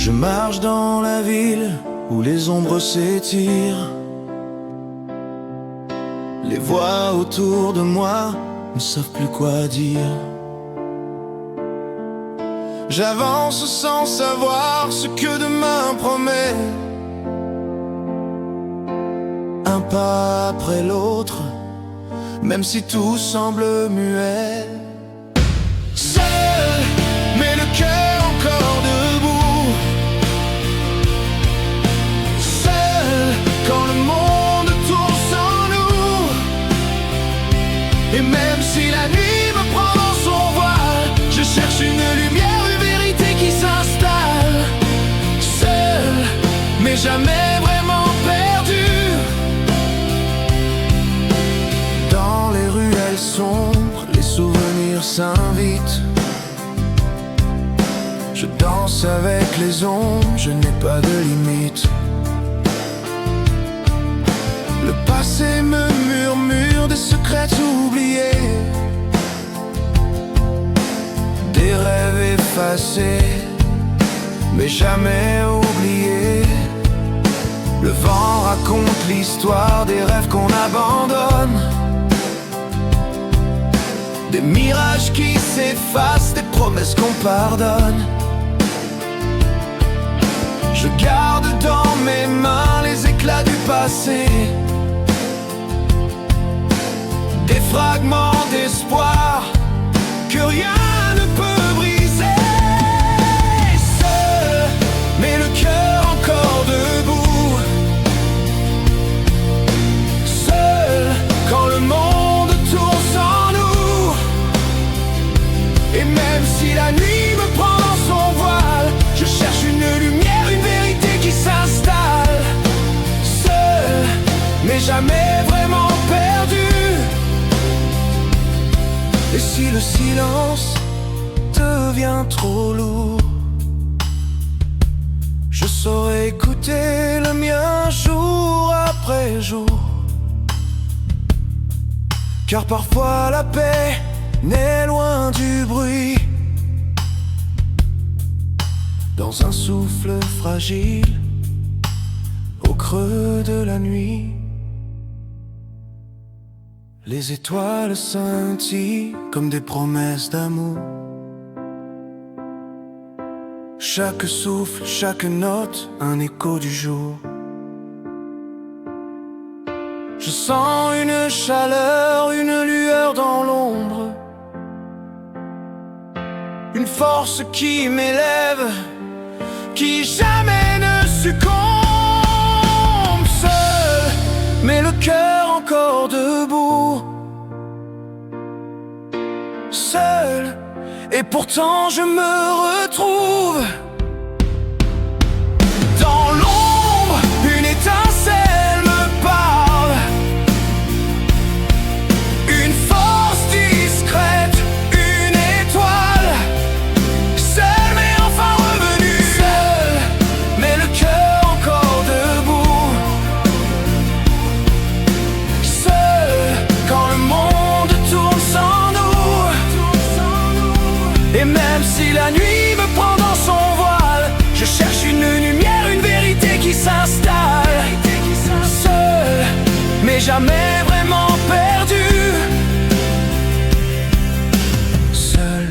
Je marche dans la ville où les ombres s'étirent. Les voix autour de moi ne savent plus quoi dire. J'avance sans savoir ce que demain promet. Un pas après l'autre, même si tout semble muet. Seul, mais le cœur encore debout. Seul, quand le monde tourne sans nous. Et même si la nuit me prend dans son voile, je cherche une lumière, une vérité qui s'installe. Seul, mais jamais vraiment perdu. Dans les ruelles sombres, les souvenirs s'invitent. Je danse avec les ombres, je n'ai pas de limite. Le passé me murmure des secrets oubliés, des rêves effacés, mais jamais oubliés. Le vent raconte l'histoire des rêves qu'on abandonne, des mirages qui s'effacent, des promesses qu'on pardonne. Je garde dans mes mains les éclats du passé, des fragments d'espoir que rien ne peut briser. Seul, mais le cœur encore debout. Seul, quand le monde tourne sans nous. Et même si la nuit me prend dans son voile, je cherche une lumière, une vérité qui s'installe. Seul, mais jamais vraiment perdu. Et si le silence devient trop lourd, je saurai écouter le mien jour après jour. Car parfois la paix n'est loin du bruit. Dans un souffle fragile, au creux de la nuit, les étoiles scintillent comme des promesses d'amour. Chaque souffle, chaque note, un écho du jour. Je sens une chaleur, une lueur dans l'ombre, une force qui m'élève, qui jamais ne succombe. Seul, mais le cœur encore debout. Seul, et pourtant je me retrouve. Dans l'ombre, une étincelle me parle, une force discrète, une étoile. Seul mais enfin revenu. Seul, mais le cœur encore debout. Seul, quand le monde tourne sans nous. Et même si la nuit me prend dans son voile, je cherche une lumière, une vérité qui s'installe. Seul, mais jamais vraiment perdu. Seul,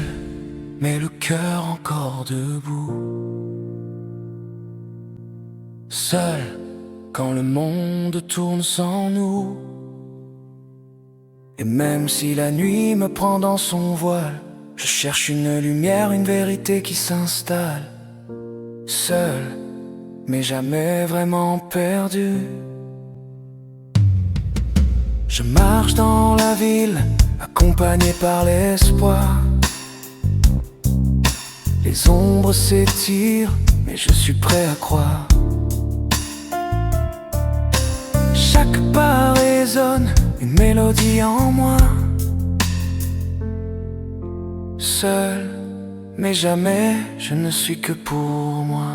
mais le cœur encore debout. Seul, quand le monde tourne sans nous. Et même si la nuit me prend dans son voile, je cherche une lumière, une vérité qui s'installe. Seul, mais jamais vraiment perdu. Je marche dans la ville, accompagné par l'espoir. Les ombres s'étirent, mais je suis prêt à croire. Chaque pas résonne, une mélodie en moi. Seul, mais jamais je ne suis que pour moi.